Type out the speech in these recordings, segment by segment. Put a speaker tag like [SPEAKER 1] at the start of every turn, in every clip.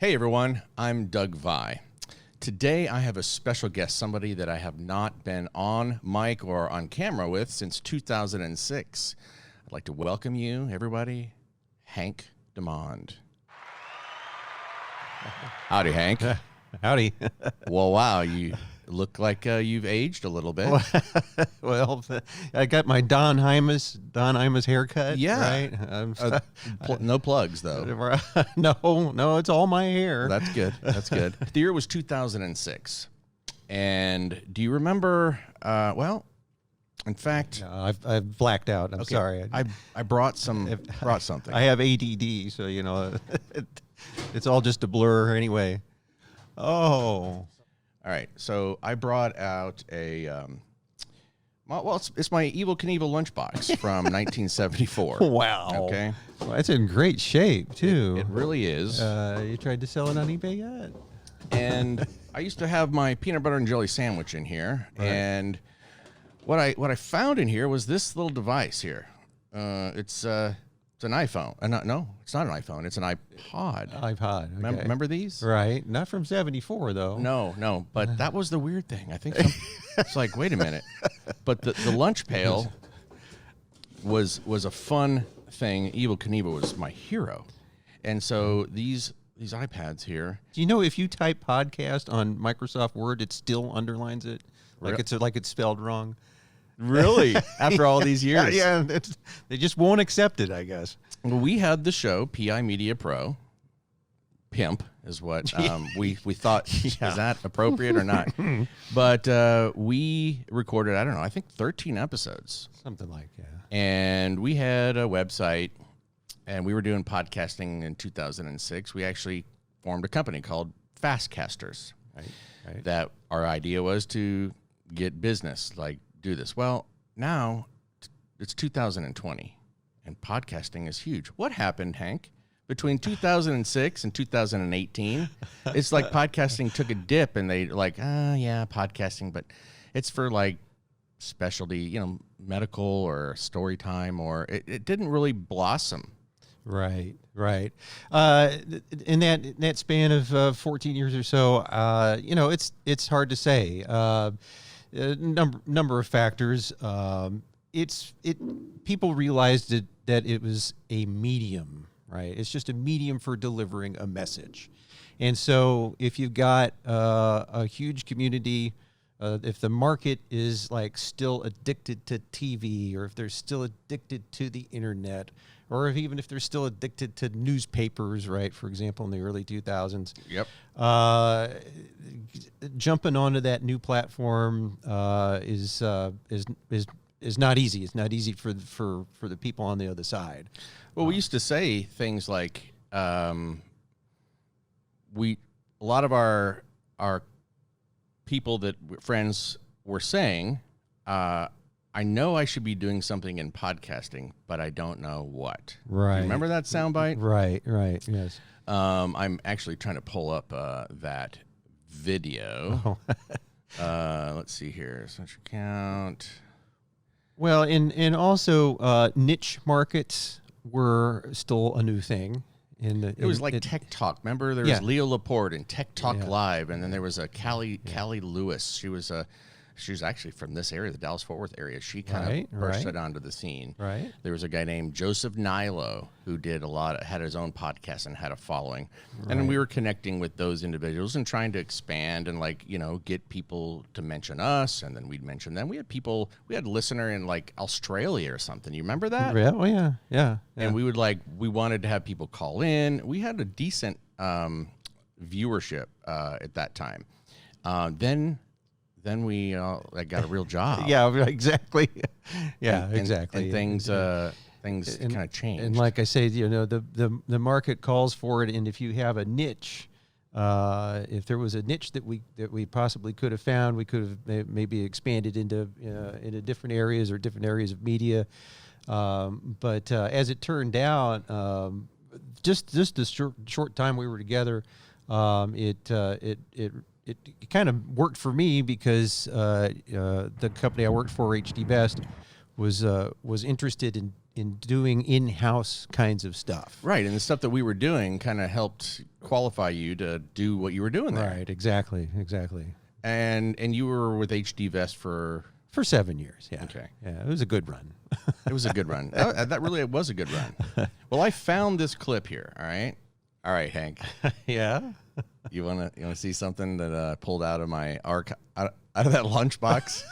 [SPEAKER 1] Hey everyone, I'm Doug Vi. Today I have a special guest, somebody that I have not been on mic or on camera with since 2006. I'd like to welcome you, everybody, Hank DeMond. Howdy, Hank.
[SPEAKER 2] Howdy.
[SPEAKER 1] Well, wow, you look like you've aged a little bit.
[SPEAKER 2] Well, I got my Don Hymas haircut.
[SPEAKER 1] Yeah.
[SPEAKER 2] Right.
[SPEAKER 1] No plugs, though.
[SPEAKER 2] No, it's all my hair.
[SPEAKER 1] That's good. That's good. The year was 2006. And do you remember, in fact...
[SPEAKER 2] No, I've blacked out. I'm sorry.
[SPEAKER 1] I brought something.
[SPEAKER 2] I have ADD, so, it's all just a blur anyway. Oh.
[SPEAKER 1] All right, so I brought out a, it's my Evel Knievel lunchbox from 1974.
[SPEAKER 2] Wow.
[SPEAKER 1] Okay.
[SPEAKER 2] Well, it's in great shape, too.
[SPEAKER 1] It really is.
[SPEAKER 2] You tried to sell it on eBay yet?
[SPEAKER 1] And I used to have my peanut butter and jelly sandwich in here,
[SPEAKER 2] Right.
[SPEAKER 1] and what I found in here was this little device here. It's an iPhone. No, it's not an iPhone. It's an iPod.
[SPEAKER 2] iPod. Okay.
[SPEAKER 1] Remember these?
[SPEAKER 2] Right. Not from 74, though.
[SPEAKER 1] No, but that was the weird thing. I think it's like, wait a minute. But the lunch pail was a fun thing. Evel Knievel was my hero. And so these iPads here.
[SPEAKER 2] Do you know if you type podcast on Microsoft Word, it still underlines it? Like it's spelled wrong?
[SPEAKER 1] Really? After all these years?
[SPEAKER 2] Yeah, they just won't accept it, I guess.
[SPEAKER 1] Well, we had the show, PI Media Pro. Pimp is what we thought.
[SPEAKER 2] Yeah.
[SPEAKER 1] Is that appropriate or not? But we recorded, I don't know, I think 13 episodes.
[SPEAKER 2] Something like that.
[SPEAKER 1] And we had a website, and we were doing podcasting in 2006. We actually formed a company called Fastcasters.
[SPEAKER 2] Right.
[SPEAKER 1] That our idea was to get business, like do this. Well, now it's 2020, and podcasting is huge. What happened, Hank? Between 2006 and 2018, it's like podcasting took a dip, and they like, podcasting, but it's for like specialty, medical or story time, or it didn't really blossom.
[SPEAKER 2] Right. In that span of 14 years or so, it's hard to say. Number of factors. People realized that it was a medium, right? It's just a medium for delivering a message. And so if you've got a huge community, if the market is like still addicted to TV, or if they're still addicted to the internet, or even if they're still addicted to newspapers, right? For example, in the early 2000s.
[SPEAKER 1] Yep.
[SPEAKER 2] Jumping onto that new platform is not easy. It's not easy for the people on the other side.
[SPEAKER 1] Well, we used to say things like a lot of our people that friends were saying, I know I should be doing something in podcasting, but I don't know what.
[SPEAKER 2] Right.
[SPEAKER 1] You remember that soundbite?
[SPEAKER 2] Right. Yes.
[SPEAKER 1] I'm actually trying to pull up that video. Let's see here. Search account.
[SPEAKER 2] Well, and also niche markets were still a new thing. It
[SPEAKER 1] was like Tech Talk. Remember, there was Leo Laporte and Tech Talk
[SPEAKER 2] Yeah.
[SPEAKER 1] Live, and then there was a Callie Lewis. She was actually from this area, the Dallas-Fort Worth area. She kind of bursted onto the scene.
[SPEAKER 2] Right.
[SPEAKER 1] There was a guy named Joseph Nilo who did had his own podcast and had a following. And then we were connecting with those individuals and trying to expand and get people to mention us, and then we'd mention them. We had a listener in like Australia or something. You remember that?
[SPEAKER 2] Yeah. Oh, yeah.
[SPEAKER 1] And we wanted to have people call in. We had a decent viewership at that time. Then we got a real job.
[SPEAKER 2] Yeah, exactly.
[SPEAKER 1] Exactly. And things kind of changed.
[SPEAKER 2] And like I say, the market calls for it, and if you have a niche, if there was a niche that we possibly could have found, we could have maybe expanded into different areas or different areas of media. But as it turned out, just the short time we were together, it kind of worked for me because the company I worked for, HD Best, was interested in doing in-house kinds of stuff.
[SPEAKER 1] Right, and the stuff that we were doing kind of helped qualify you to do what you were doing there.
[SPEAKER 2] Right, exactly.
[SPEAKER 1] And you were with HD Vest for
[SPEAKER 2] 7 years, yeah.
[SPEAKER 1] Okay.
[SPEAKER 2] Yeah, it was a good run.
[SPEAKER 1] It was a good run. That really was a good run. Well, I found this clip here. All right, Hank.
[SPEAKER 2] Yeah.
[SPEAKER 1] You wanna see something that I pulled out of my out of that lunchbox?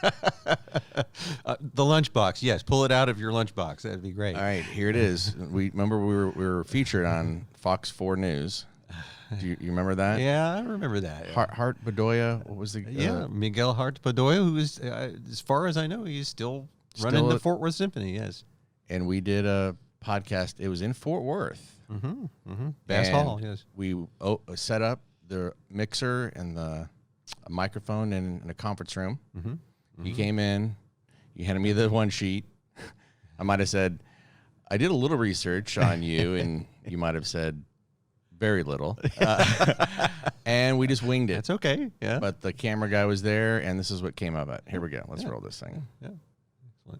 [SPEAKER 2] The lunchbox, yes. Pull it out of your lunchbox. That'd be great.
[SPEAKER 1] All right, here it is. We were featured on Fox 4 News. Do you remember that?
[SPEAKER 2] Yeah, I remember that.
[SPEAKER 1] Hart Bedoya. What was the?
[SPEAKER 2] Miguel Hart Bedoya, who is, as far as I know, he's still running the Fort Worth Symphony. Yes.
[SPEAKER 1] And we did a podcast. It was in Fort Worth.
[SPEAKER 2] Bass Hall. Yes.
[SPEAKER 1] We set up the mixer and the microphone in a conference room. You came in. You handed me the one sheet. I might have said, I did a little research on you, and you might have said very little. And we just winged it.
[SPEAKER 2] That's okay. Yeah.
[SPEAKER 1] But the camera guy was there, and this is what came of it. Here we go. Let's roll this thing.
[SPEAKER 2] Yeah.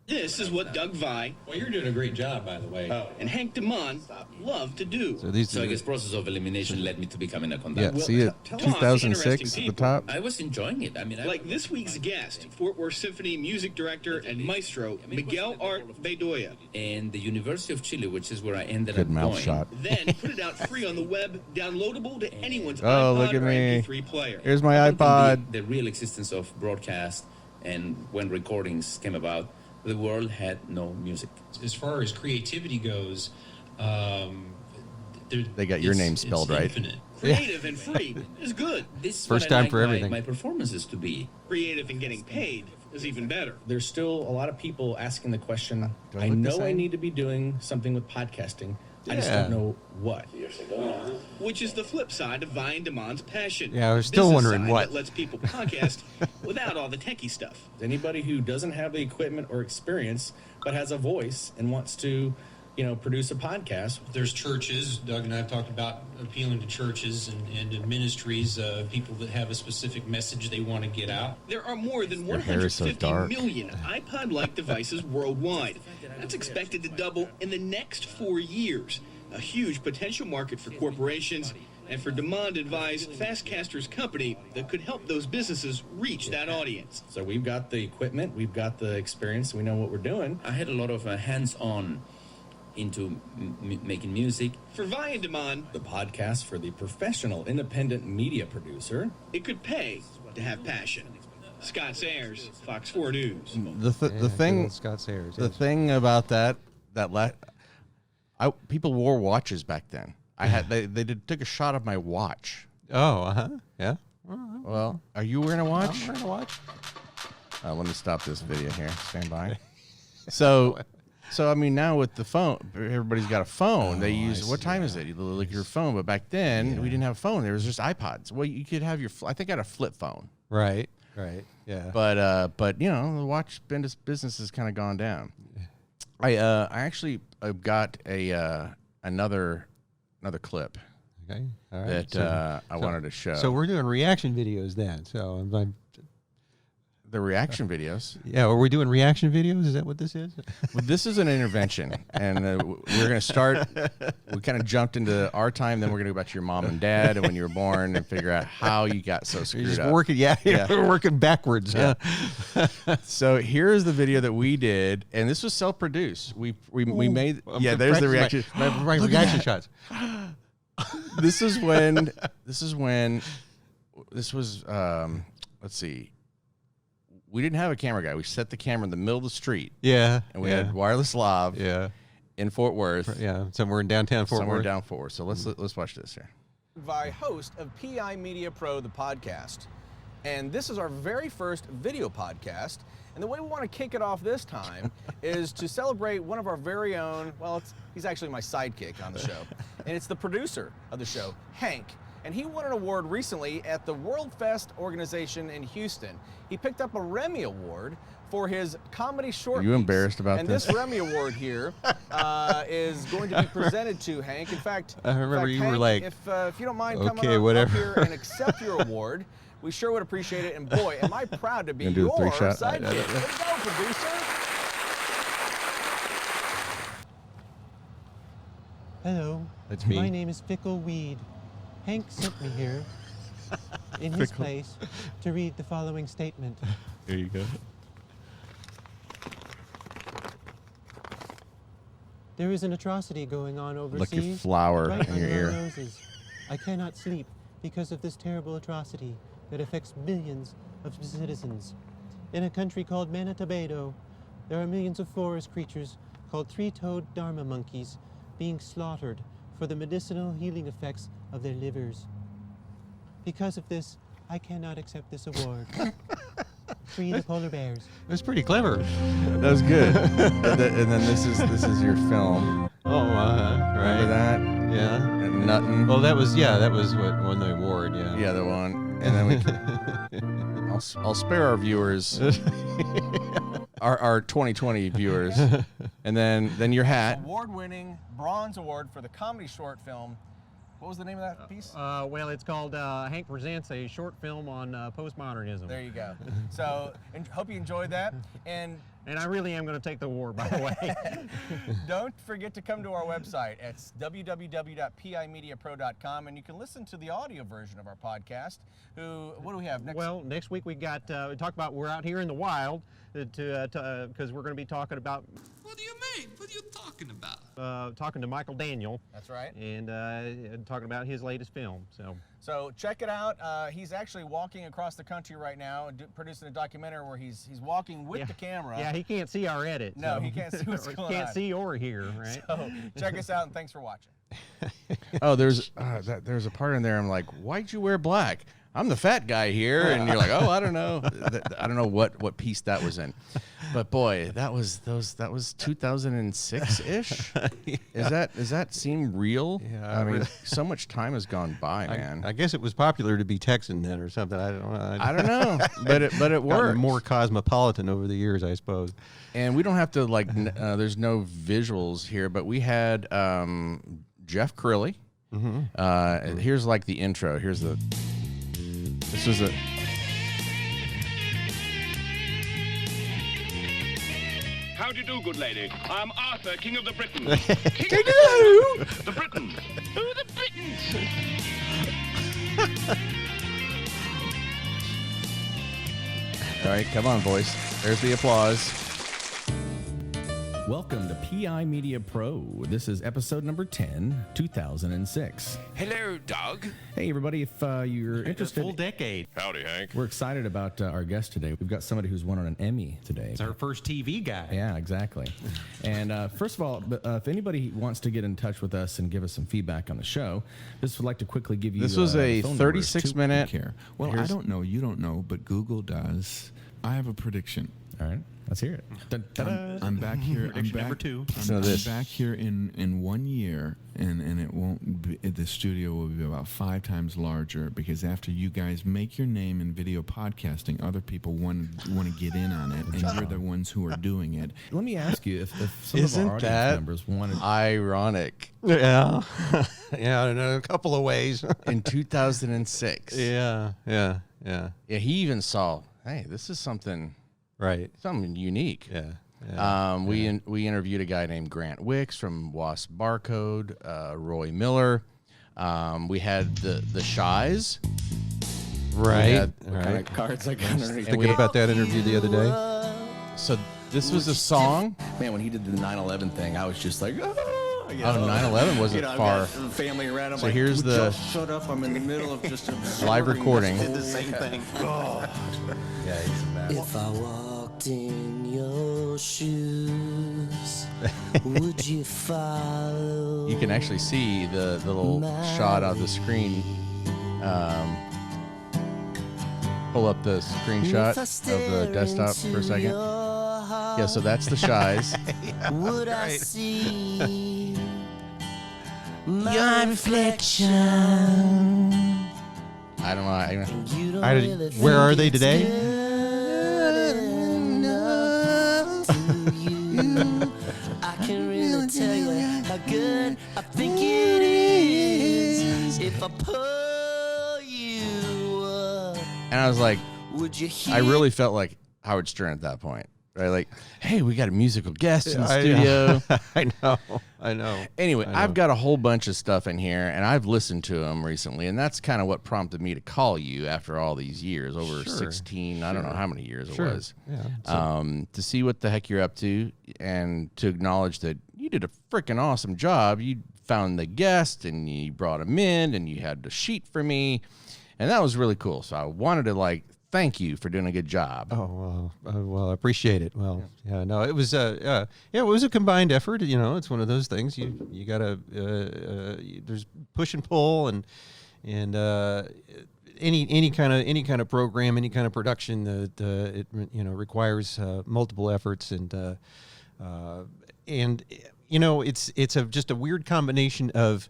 [SPEAKER 3] This is what Doug Vai
[SPEAKER 4] Well, you're doing a great job, by the way.
[SPEAKER 3] and Hank DeMond love to do.
[SPEAKER 2] So
[SPEAKER 4] I guess process of elimination led me to becoming a conductor.
[SPEAKER 1] Yeah, see it?
[SPEAKER 3] Tom's interesting
[SPEAKER 1] 2006 at the
[SPEAKER 3] people.
[SPEAKER 1] top.
[SPEAKER 4] I was enjoying it. I mean,
[SPEAKER 3] Like this week's guest, Fort Worth Symphony music director and maestro Miguel Art Bedoya.
[SPEAKER 4] and the University of Chile, which is where I ended
[SPEAKER 1] Good
[SPEAKER 4] up
[SPEAKER 1] mouth
[SPEAKER 4] going.
[SPEAKER 1] shot.
[SPEAKER 3] Then put it out free on the web, downloadable to anyone's
[SPEAKER 1] Oh,
[SPEAKER 3] iPod
[SPEAKER 1] look at
[SPEAKER 3] or
[SPEAKER 1] me.
[SPEAKER 3] MP3 player.
[SPEAKER 1] Here's my
[SPEAKER 4] Up until
[SPEAKER 1] iPod.
[SPEAKER 4] The real existence of broadcast and when recordings came about, the world had no music.
[SPEAKER 5] As far as creativity goes,
[SPEAKER 1] They got your name spelled right.
[SPEAKER 5] Infinite.
[SPEAKER 3] Creative and free is good.
[SPEAKER 4] This is
[SPEAKER 2] First
[SPEAKER 4] what I
[SPEAKER 2] time
[SPEAKER 4] like
[SPEAKER 2] for everything.
[SPEAKER 4] my performances to be.
[SPEAKER 3] Creative and getting paid is even better.
[SPEAKER 6] There's still a lot of people asking the question,
[SPEAKER 1] Do I
[SPEAKER 6] I
[SPEAKER 1] look the
[SPEAKER 6] know I
[SPEAKER 1] same?
[SPEAKER 6] need to be doing something with podcasting. I just
[SPEAKER 2] Yeah.
[SPEAKER 6] don't know what.
[SPEAKER 3] Which is the flip side of Vai and DeMond's passion.
[SPEAKER 2] Yeah, I was still
[SPEAKER 3] Business
[SPEAKER 2] wondering
[SPEAKER 3] side
[SPEAKER 2] what.
[SPEAKER 3] that lets people podcast without all the techie stuff.
[SPEAKER 6] Anybody who doesn't have the equipment or experience but has a voice and wants to, produce a podcast.
[SPEAKER 5] There's churches. Doug and I have talked about appealing to churches and to ministries, people that have a specific message they want to get out.
[SPEAKER 3] There are more than
[SPEAKER 1] Your hair is so
[SPEAKER 3] 150
[SPEAKER 1] dark.
[SPEAKER 3] million iPod-like devices worldwide. That's expected to double in the next 4 years. A huge potential market for corporations and for DeMond advised Fastcaster's company that could help those businesses reach that audience.
[SPEAKER 6] So we've got the equipment, we've got the experience, we know what we're doing.
[SPEAKER 4] I had a lot of hands-on into making music.
[SPEAKER 3] For Vai and DeMond,
[SPEAKER 6] The podcast for the professional independent media producer.
[SPEAKER 3] it could pay to have passion. Scott Sayers, Fox 4 News.
[SPEAKER 1] The thing,
[SPEAKER 2] Scott Sayers.
[SPEAKER 1] the thing about people wore watches back then. They took a shot of my watch.
[SPEAKER 2] Oh, yeah.
[SPEAKER 1] Well, are you wearing a watch?
[SPEAKER 2] I'm wearing a watch.
[SPEAKER 1] Let me stop this video here. Stand by. So I mean, now with the phone, everybody's got a phone. They use what time is it? You look at your phone, but back then we didn't have a phone. There was just iPods. Well, you could have I think I had a flip phone.
[SPEAKER 2] Right. Yeah.
[SPEAKER 1] But the watch business has kind of gone down. I actually got another clip
[SPEAKER 2] Okay. All right.
[SPEAKER 1] that I wanted to show.
[SPEAKER 2] So we're doing reaction videos then. So
[SPEAKER 1] the reaction videos.
[SPEAKER 2] yeah, are we doing reaction videos? Is that what this is?
[SPEAKER 1] Well, this is an intervention, and we're going to start. We kind of jumped into our time, then we're going to go back to your mom and dad and when you were born, and figure out how you got so
[SPEAKER 2] You're
[SPEAKER 1] screwed
[SPEAKER 2] just
[SPEAKER 1] up.
[SPEAKER 2] working. Yeah, we're working backwards.
[SPEAKER 1] Yeah. So here's the video that we did, and this was self-produced. We made. Yeah, there's the reaction.
[SPEAKER 2] My
[SPEAKER 1] Look at
[SPEAKER 2] reaction
[SPEAKER 1] that.
[SPEAKER 2] shots.
[SPEAKER 1] This is when. Let's see. We didn't have a camera guy. We set the camera in the middle of the street,
[SPEAKER 2] Yeah.
[SPEAKER 1] and we had wireless lav
[SPEAKER 2] Yeah.
[SPEAKER 1] in Fort Worth,
[SPEAKER 2] Yeah. Somewhere in downtown Fort
[SPEAKER 1] somewhere
[SPEAKER 2] Worth.
[SPEAKER 1] down Fort Worth. So let's watch this here.
[SPEAKER 7] Vai, host of PI Media Pro, the podcast. And this is our very first video podcast. And the way we want to kick it off this time is to celebrate one of our very own, he's actually my sidekick on the show. And it's the producer of the show, Hank. And he won an award recently at the World Fest organization in Houston. He picked up a Remy Award for his comedy short
[SPEAKER 1] Are you
[SPEAKER 7] piece.
[SPEAKER 1] embarrassed about
[SPEAKER 7] and
[SPEAKER 1] this?
[SPEAKER 7] And this Remy Award here is going to be presented to Hank. In fact,
[SPEAKER 2] I remember you were
[SPEAKER 7] Hank,
[SPEAKER 2] like,
[SPEAKER 7] if you don't mind
[SPEAKER 2] okay,
[SPEAKER 7] coming up
[SPEAKER 2] whatever.
[SPEAKER 7] here and accept your award, we sure would appreciate it. And boy, am I proud to be
[SPEAKER 1] Gonna do
[SPEAKER 7] your
[SPEAKER 1] a 3-shot?
[SPEAKER 7] sidekick. Way to go, producer.
[SPEAKER 2] Hello.
[SPEAKER 1] That's me.
[SPEAKER 2] My name is Fickle Weed. Hank sent me here in his place to read the following statement.
[SPEAKER 1] Here you go.
[SPEAKER 2] There is an atrocity going on overseas.
[SPEAKER 1] Like your flower
[SPEAKER 2] right
[SPEAKER 1] in your
[SPEAKER 2] under our
[SPEAKER 1] ear.
[SPEAKER 2] noses. I cannot sleep because of this terrible atrocity that affects millions of citizens. In a country called Manitobato, there are millions of forest creatures called three-toed Dharma monkeys being slaughtered for the medicinal healing effects of their livers. Because of this, I cannot accept this award. Free the polar bears. That's pretty clever.
[SPEAKER 1] That was good. And then this is your film.
[SPEAKER 2] Oh,
[SPEAKER 1] Remember that?
[SPEAKER 2] Yeah.
[SPEAKER 1] And Nuttin'.
[SPEAKER 2] Well, that was what won the award. Yeah.
[SPEAKER 1] Yeah, the one. And then we. I'll spare our viewers, our 2020 viewers, and then your hat.
[SPEAKER 7] Award-winning Bronze Award for the comedy short film. What was the name of that piece?
[SPEAKER 2] Well, it's called Hank Presents, a short film on postmodernism.
[SPEAKER 7] There you go. So, hope you enjoyed that. And
[SPEAKER 2] I really am going to take the award, by the way.
[SPEAKER 7] don't forget to come to our website. It's www.pimediapro.com, and you can listen to the audio version of our podcast. What do we have next?
[SPEAKER 2] Well, next week we got we talk about we're out here in the wild because we're going to be talking about.
[SPEAKER 8] What do you mean? What are you talking about?
[SPEAKER 2] Talking to Michael Daniel.
[SPEAKER 7] That's right.
[SPEAKER 2] And talking about his latest film.
[SPEAKER 7] So check it out. He's actually walking across the country right now, producing a documentary where he's walking with the camera.
[SPEAKER 2] Yeah, he can't see our edit.
[SPEAKER 7] No,
[SPEAKER 2] so.
[SPEAKER 7] he can't see what's going on.
[SPEAKER 2] He can't see or hear, right?
[SPEAKER 7] So check us out, and thanks for watching.
[SPEAKER 1] Oh, there's a part in there. I'm like, why'd you wear black? I'm the fat guy here, and you're like, oh, I don't know. I don't know what piece that was in, but boy, that was 2006-ish. Does that seem real?
[SPEAKER 2] Yeah,
[SPEAKER 1] I mean, so much time has gone by, man.
[SPEAKER 2] I guess it was popular to be Texan then or something. I don't know.
[SPEAKER 1] I don't know, but it
[SPEAKER 2] Gotten
[SPEAKER 1] worked.
[SPEAKER 2] more cosmopolitan over the years, I suppose.
[SPEAKER 1] And we don't have to there's no visuals here, but we had Jeff Crilly. Mm-hmm. Here's like the intro. This was a.
[SPEAKER 9] How do you do, good lady? I'm Arthur, King of the Britons.
[SPEAKER 1] King of who?
[SPEAKER 9] The Britons. Who are the Britons?
[SPEAKER 1] All right, come on, boys. There's the applause.
[SPEAKER 10] Welcome to PI Media Pro. This is episode number 10, 2006.
[SPEAKER 9] Hello, Doug.
[SPEAKER 10] Hey, everybody, if you're interested...
[SPEAKER 2] Full decade.
[SPEAKER 9] Howdy, Hank.
[SPEAKER 10] We're excited about our guest today. We've got somebody who's won an Emmy today.
[SPEAKER 2] It's our first TV guy.
[SPEAKER 10] Yeah, exactly. And first of all, if anybody wants to get in touch with us and give us some feedback on the show, this would like to quickly give you...
[SPEAKER 1] This was a
[SPEAKER 10] phone numbers
[SPEAKER 1] 36-minute...
[SPEAKER 8] Care. Well, I don't know. You don't know, but Google does. I have a prediction.
[SPEAKER 10] All right, let's hear it.
[SPEAKER 8] I'm back here.
[SPEAKER 2] Prediction number 2.
[SPEAKER 1] Listen to this.
[SPEAKER 8] I'm back here in 1 year, and it won't be, the studio will be about 5 times larger because after you guys make your name in video podcasting, other people want to get in on it, and you're the ones who are doing it.
[SPEAKER 10] Let me ask you, if some of
[SPEAKER 1] Isn't
[SPEAKER 10] our audience
[SPEAKER 1] that
[SPEAKER 10] members wanted...
[SPEAKER 1] ironic?
[SPEAKER 2] Yeah. Yeah, in a couple of ways.
[SPEAKER 1] In 2006.
[SPEAKER 2] Yeah.
[SPEAKER 1] Yeah, he even saw, hey, this is something unique.
[SPEAKER 2] Yeah.
[SPEAKER 1] We interviewed a guy named Grant Wicks from Wasp Barcode, Roy Miller. We had the Shies.
[SPEAKER 2] Right.
[SPEAKER 1] Kind of cards I got underneath.
[SPEAKER 2] Thinking about that interview the other day.
[SPEAKER 1] So this was a song.
[SPEAKER 11] Man, when he did the 9/11 thing, I was just like, oh,
[SPEAKER 1] 9/11 wasn't far.
[SPEAKER 11] Family around. I'm
[SPEAKER 1] So
[SPEAKER 11] like,
[SPEAKER 1] here's the
[SPEAKER 11] just shut up. I'm in the middle of just
[SPEAKER 1] live recording.
[SPEAKER 11] Did the same thing. God.
[SPEAKER 1] Yeah, he's a mess.
[SPEAKER 12] If I walked in your shoes, would you follow?
[SPEAKER 1] You can actually see the little shot of the screen. Pull up the screenshot of the desktop for a second. Yeah, so that's the Shies.
[SPEAKER 12] Would I see my reflection?
[SPEAKER 1] I don't know.
[SPEAKER 2] Where are they today?
[SPEAKER 12] I can really tell you how good I think it is if I pull you up.
[SPEAKER 1] And I was like,
[SPEAKER 12] Would you
[SPEAKER 1] I really felt like Howard Stern at that point. right? Like, hey, we got a musical guest in the studio.
[SPEAKER 2] I know.
[SPEAKER 1] Anyway, I've got a whole bunch of stuff in here, and I've listened to them recently, and that's kind of what prompted me to call you after all these years, over 16, I don't know how many years it was, to see what the heck you're up to, and to acknowledge that you did a freaking awesome job. You found the guest, and you brought him in, and you had the sheet for me, and that was really cool. So I wanted to, thank you for doing a good job.
[SPEAKER 2] Oh, well, I appreciate it. Well, no, it was it was a combined effort. It's one of those things. You gotta there's push and pull, and any kind of program, any kind of production that it requires multiple efforts, and it's just a weird combination of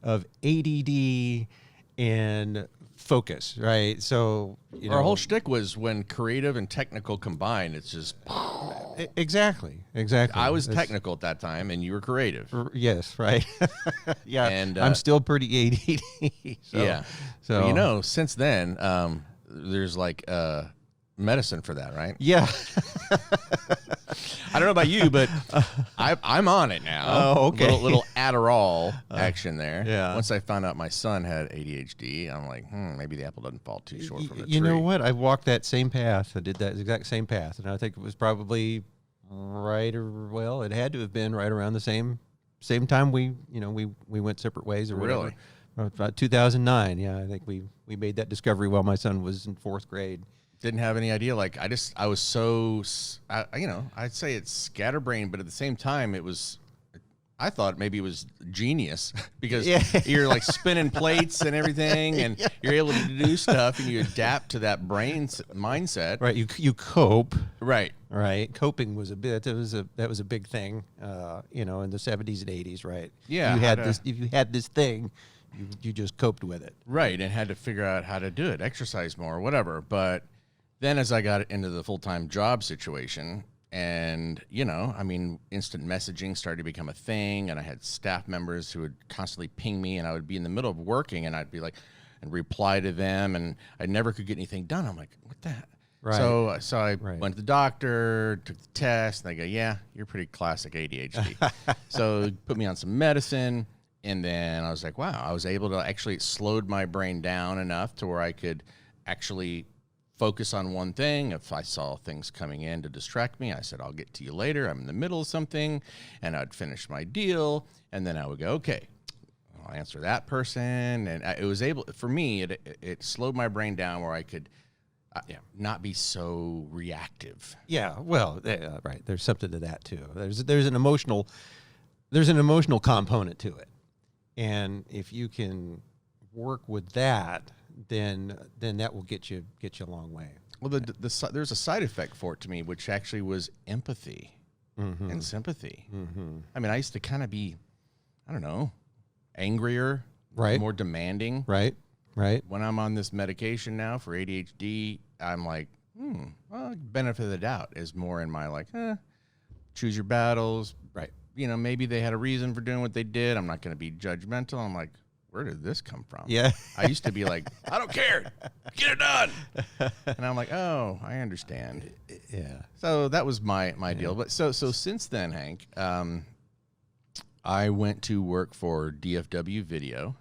[SPEAKER 2] ADD and focus, right? So
[SPEAKER 1] our whole shtick was when creative and technical combine, it's just
[SPEAKER 2] exactly.
[SPEAKER 1] I was technical at that time, and you were creative.
[SPEAKER 2] Yes, right. Yeah,
[SPEAKER 1] and
[SPEAKER 2] I'm still pretty ADD.
[SPEAKER 1] So since then, there's medicine for that, right?
[SPEAKER 2] Yeah.
[SPEAKER 1] I don't know about you, but I'm on it now.
[SPEAKER 2] Oh, okay.
[SPEAKER 1] Little Adderall action there.
[SPEAKER 2] Yeah.
[SPEAKER 1] Once I found out my son had ADHD, I'm like, maybe the apple doesn't fall too short from the tree.
[SPEAKER 2] You know what? I walked that same path. I did that exact same path, and I think it was probably it had to have been right around the same time we went separate ways or whatever.
[SPEAKER 1] Really?
[SPEAKER 2] About 2009. Yeah, I think we made that discovery while my son was in 4th grade.
[SPEAKER 1] Didn't have any idea. I was so, I'd say it's scatterbrained, but at the same time, I thought maybe it was genius because you're spinning plates and everything, and you're able to do stuff, and you adapt to that mindset.
[SPEAKER 2] Right. You cope.
[SPEAKER 1] Right.
[SPEAKER 2] Right. Coping was that was a big thing, in the 70s and 80s. Right.
[SPEAKER 1] Yeah.
[SPEAKER 2] If you had this thing, you just coped with it.
[SPEAKER 1] Right. And had to figure out how to do it, exercise more, whatever. But then as I got into the full-time job situation, and, instant messaging started to become a thing, and I had staff members who would constantly ping me, and I would be in the middle of working, and I'd be and reply to them, and I never could get anything done. I'm like, what the heck?
[SPEAKER 2] Right.
[SPEAKER 1] So I went to the doctor, took the test, and they go, yeah, you're pretty classic ADHD. So put me on some medicine, and then I was like, wow, I was able to actually slowed my brain down enough to where I could actually focus on one thing. If I saw things coming in to distract me, I said, I'll get to you later. I'm in the middle of something, and I'd finish my deal, and then I would go, okay, I'll answer that person. And it was able, for me, it slowed my brain down where I could not be so reactive.
[SPEAKER 2] Yeah, well, right. There's something to that too. There's an emotional component to it, and if you can work with that, then that will get you a long way.
[SPEAKER 1] Well, there's a side effect for it to me, which actually was empathy and sympathy.
[SPEAKER 2] Mm-hmm.
[SPEAKER 1] I mean, I used to kind of be, I don't know, angrier,
[SPEAKER 2] right,
[SPEAKER 1] more demanding,
[SPEAKER 2] right.
[SPEAKER 1] When I'm on this medication now for ADHD, I'm like, well, benefit of the doubt is more in my choose your battles,
[SPEAKER 2] right?
[SPEAKER 1] Maybe they had a reason for doing what they did. I'm not going to be judgmental. I'm like, where did this come from?
[SPEAKER 2] Yeah.
[SPEAKER 1] I used to be like, I don't care. Get it done. And I'm like, oh, I understand.
[SPEAKER 2] Yeah.
[SPEAKER 1] So that was my deal. But so since then, Hank, I went to work for DFW Video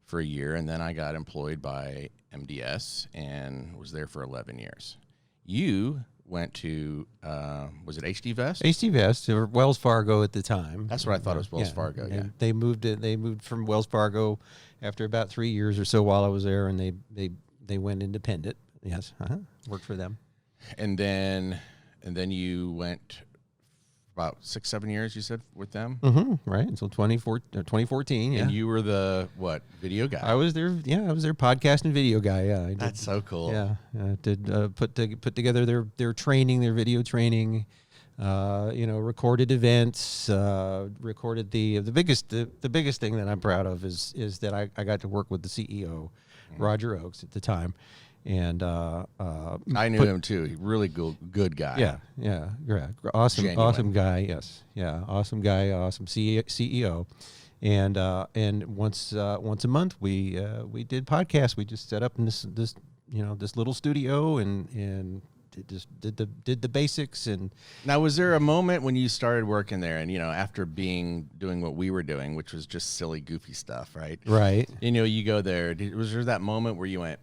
[SPEAKER 1] for a year, and then I got employed by MDS and was there for 11 years. You went to, was it HD Vest?
[SPEAKER 2] HD Vest, or Wells Fargo at the time.
[SPEAKER 1] That's what I thought it was, Wells Fargo,
[SPEAKER 2] and they moved from Wells Fargo after about 3 years or so while I was there, and they went independent. Yes, worked for them.
[SPEAKER 1] And then you went about 6-7 years, you said, with them?
[SPEAKER 2] Mm-hmm, right, until 2014, yeah.
[SPEAKER 1] And you were the, video guy?
[SPEAKER 2] I was their podcast and video guy, yeah.
[SPEAKER 1] That's so cool.
[SPEAKER 2] Yeah, I did put together their training, their video training, recorded events, recorded the biggest thing that I'm proud of is that I got to work with the CEO, Roger Oakes at the time. And
[SPEAKER 1] I knew him too. He really good guy.
[SPEAKER 2] Yeah. Awesome guy. Yes, yeah, awesome guy, awesome CEO. And once a month we did podcasts. We just set up in this little studio and just did the basics. And
[SPEAKER 1] now, was there a moment when you started working there, and after doing what we were doing, which was just silly, goofy stuff, right?
[SPEAKER 2] Right.
[SPEAKER 1] You go there. Was there that moment where you went,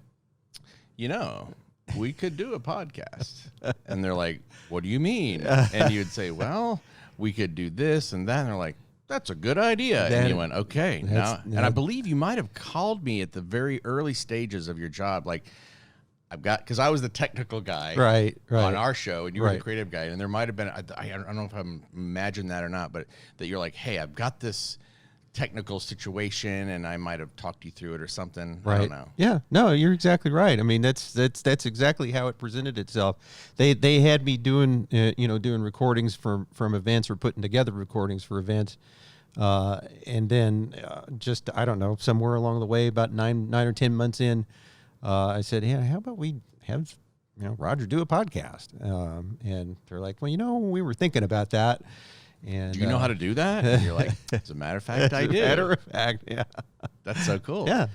[SPEAKER 1] we could do a podcast, and they're like, "What do you mean?" And you'd say, "Well, we could do this and that." And they're like, "That's a good idea." And you went, "Okay, now." And I believe you might have called me at the very early stages of your job, like, because I was the technical guy,
[SPEAKER 2] right,
[SPEAKER 1] on our show, and you were
[SPEAKER 2] right.
[SPEAKER 1] the creative guy, and there might have been, I don't know if I'm imagining that or not, but that you're like, "Hey, I've got this technical situation," and I might have talked you through it or something.
[SPEAKER 2] Right.
[SPEAKER 1] I don't know.
[SPEAKER 2] Yeah. No, you're exactly right. I mean, that's exactly how it presented itself. They had me doing doing recordings from events, or putting together recordings for events, and then just, I don't know, somewhere along the way, about 9 or 10 months in, I said, "Yeah, how about we have Roger do a podcast?" And they're like, "Well, we were thinking about that." And
[SPEAKER 1] do you know how to do that? And you're like, "As a matter of fact, I do."
[SPEAKER 2] Matter of fact, yeah.
[SPEAKER 1] That's so cool.
[SPEAKER 2] Yeah.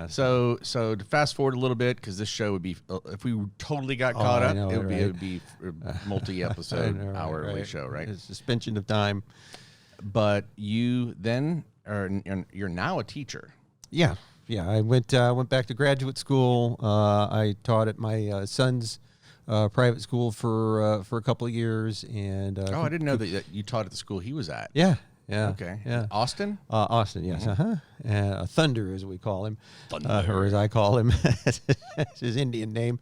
[SPEAKER 1] So to fast forward a little bit, because this show would be, if we totally got caught up, it would be a multi-episode, hourly show, right?
[SPEAKER 2] It's suspension of time.
[SPEAKER 1] But you then you're now a teacher.
[SPEAKER 2] Yeah. I went back to graduate school. I taught at my son's private school for a couple of years, and
[SPEAKER 1] I didn't know that you taught at the school he was at.
[SPEAKER 2] Yeah.
[SPEAKER 1] Okay.
[SPEAKER 2] Yeah.
[SPEAKER 1] Austin?
[SPEAKER 2] Austin, yes.
[SPEAKER 1] Mm-hmm.
[SPEAKER 2] Thunder, as we call him.
[SPEAKER 1] Thunder.
[SPEAKER 2] Or as I call him. It's his Indian name,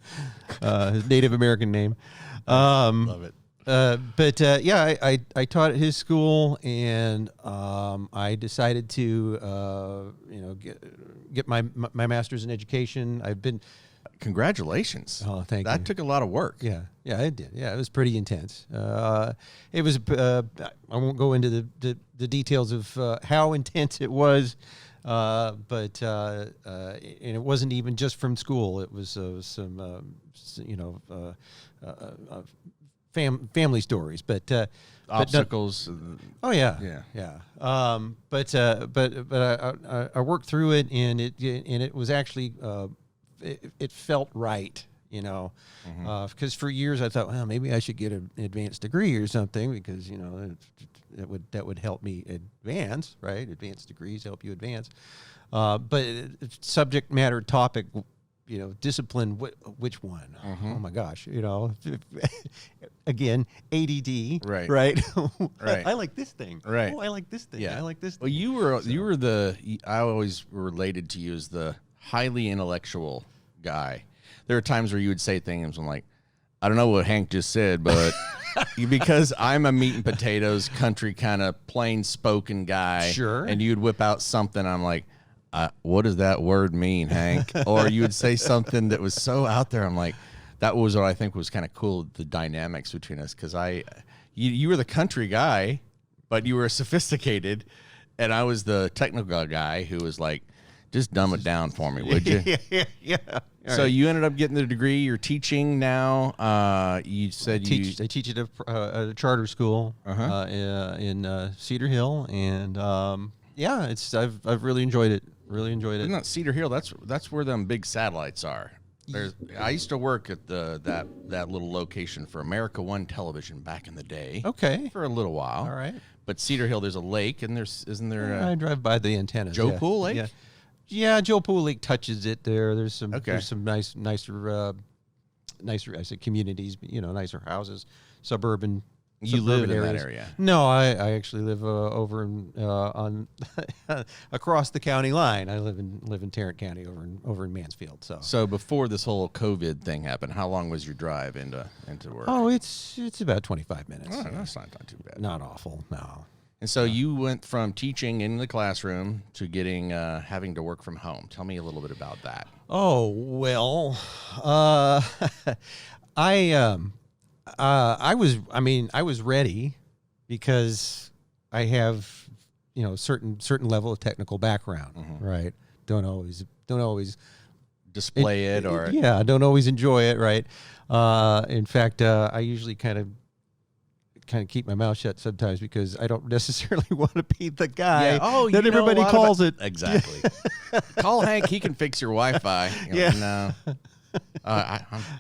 [SPEAKER 2] his Native American name.
[SPEAKER 1] Love it.
[SPEAKER 2] I taught at his school, and I decided to get my master's in education. I've been.
[SPEAKER 1] Congratulations.
[SPEAKER 2] Oh, thank you.
[SPEAKER 1] That took a lot of work.
[SPEAKER 2] Yeah, it did. Yeah, it was pretty intense. It was. I won't go into the details of how intense it was, but and it wasn't even just from school. It was some family stories, but
[SPEAKER 1] obstacles.
[SPEAKER 2] Oh yeah. But I worked through it, and it was actually. It felt right, because for years I thought, well, maybe I should get an advanced degree or something, because that would help me advance, right? Advanced degrees help you advance, but subject matter topic, discipline, which one?
[SPEAKER 1] Mm-hmm.
[SPEAKER 2] Oh my gosh, again, ADD,
[SPEAKER 1] right?
[SPEAKER 2] Right.
[SPEAKER 1] Right.
[SPEAKER 2] I like this thing,
[SPEAKER 1] right?
[SPEAKER 2] Oh, I like this thing.
[SPEAKER 1] Yeah.
[SPEAKER 2] I like this.
[SPEAKER 1] Well, you were I always related to you as the highly intellectual guy. There are times where you would say things, I'm like, I don't know what Hank just said, but because I'm a meat and potatoes country kind of plain spoken guy.
[SPEAKER 2] Sure.
[SPEAKER 1] And you'd whip out something, I'm like, what does that word mean, Hank? Or you would say something that was so out there, I'm like, that was what I think was kind of cool, the dynamics between us, because you were the country guy, but you were sophisticated, and I was the technical guy who was like, just dumb it down for me, would you?
[SPEAKER 2] Yeah.
[SPEAKER 1] So you ended up getting the degree. You're teaching now. You said
[SPEAKER 2] I teach at a charter school in Cedar Hill, and I've really enjoyed it. Really enjoyed it.
[SPEAKER 1] Not Cedar Hill. That's where them big satellites are. I used to work at that little location for America One Television back in the day.
[SPEAKER 2] Okay.
[SPEAKER 1] For a little while.
[SPEAKER 2] All right.
[SPEAKER 1] But Cedar Hill, there's a lake, and isn't there?
[SPEAKER 2] I drive by the antennas.
[SPEAKER 1] Joe Pool Lake.
[SPEAKER 2] Yeah. Yeah, Joe Pool Lake touches it there. There's some nicer I said communities, nicer houses, suburban.
[SPEAKER 1] You live in
[SPEAKER 2] areas.
[SPEAKER 1] that area?
[SPEAKER 2] No, I actually live over on across the county line. I live in Tarrant County over in Mansfield.
[SPEAKER 1] So before this whole COVID thing happened, how long was your drive into work?
[SPEAKER 2] Oh, it's about 25 minutes.
[SPEAKER 1] Oh, that's not too bad.
[SPEAKER 2] Not awful, no.
[SPEAKER 1] And so you went from teaching in the classroom to getting having to work from home. Tell me a little bit about that.
[SPEAKER 2] Oh well, I was ready because I have certain level of technical background, right? Don't always
[SPEAKER 1] display it or
[SPEAKER 2] don't always enjoy it, right? In fact, I usually kind of keep my mouth shut sometimes because I don't necessarily want to be the guy that everybody calls it.
[SPEAKER 1] Exactly. Call Hank. He can fix your Wi-Fi. No,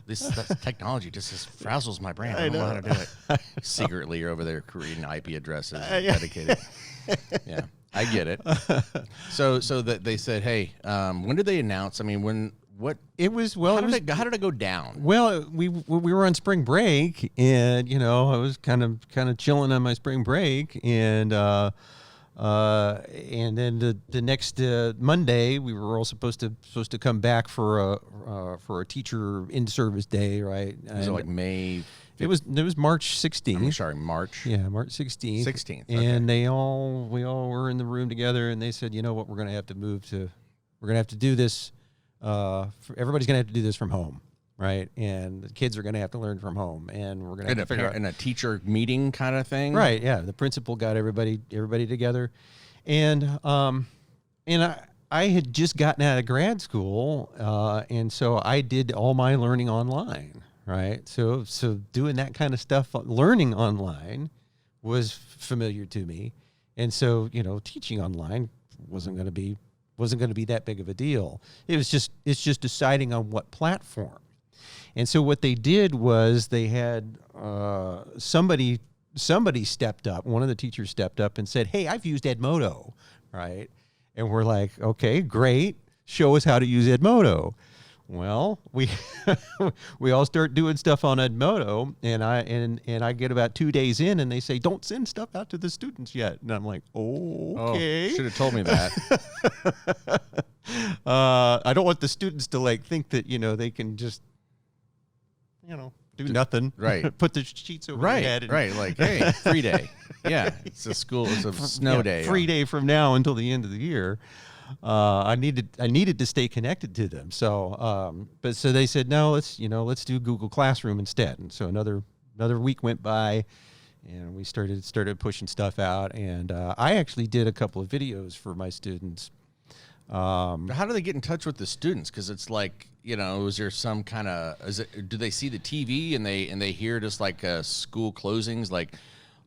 [SPEAKER 1] This technology just frazzles my brain. I don't know how to do it. Secretly, you're over there creating IP addresses dedicated. Yeah, I get it. So that they said, hey, when did they announce? I mean, what
[SPEAKER 2] it was?
[SPEAKER 1] How did it go down?
[SPEAKER 2] Well, we were on spring break, and I was kind of chilling on my spring break, and then the next Monday we were all supposed to come back for a teacher in service day, right?
[SPEAKER 1] Was it like May?
[SPEAKER 2] It was March 16th.
[SPEAKER 1] I'm sorry, March.
[SPEAKER 2] Yeah, March 16th.
[SPEAKER 1] 16th.
[SPEAKER 2] And we all were in the room together, and they said, you know what, we're going to have to do this. Everybody's going to have to do this from home, right? And the kids are going to have to learn from home, and we're going to have to figure out
[SPEAKER 1] in a teacher meeting kind of thing,
[SPEAKER 2] right? Yeah, the principal got everybody together, and I had just gotten out of grad school, and so I did all my learning online, right? So doing that kind of stuff, learning online, was familiar to me, and so teaching online wasn't going to be that big of a deal. It's just deciding on what platform. And so what they did was they had somebody stepped up. One of the teachers stepped up and said, "Hey, I've used Edmodo," right? And we're like, "Okay, great. Show us how to use Edmodo." Well, we all start doing stuff on Edmodo, and I get about 2 days in, and they say, "Don't send stuff out to the students yet." And I'm like, "Okay."
[SPEAKER 1] Should have told me that.
[SPEAKER 2] I don't want the students to think that they can just do nothing.
[SPEAKER 1] Right.
[SPEAKER 2] Put the sheets over their head.
[SPEAKER 1] Right. Like, hey, free day. Yeah. It's a snow day.
[SPEAKER 2] Free day from now until the end of the year. I needed to stay connected to them. So, so they said, no, let's do Google Classroom instead. And so another week went by, and we started pushing stuff out. And I actually did a couple of videos for my students.
[SPEAKER 1] How do they get in touch with the students? Because it's like, is there some kind of, do they see the TV and they hear just like school closings, like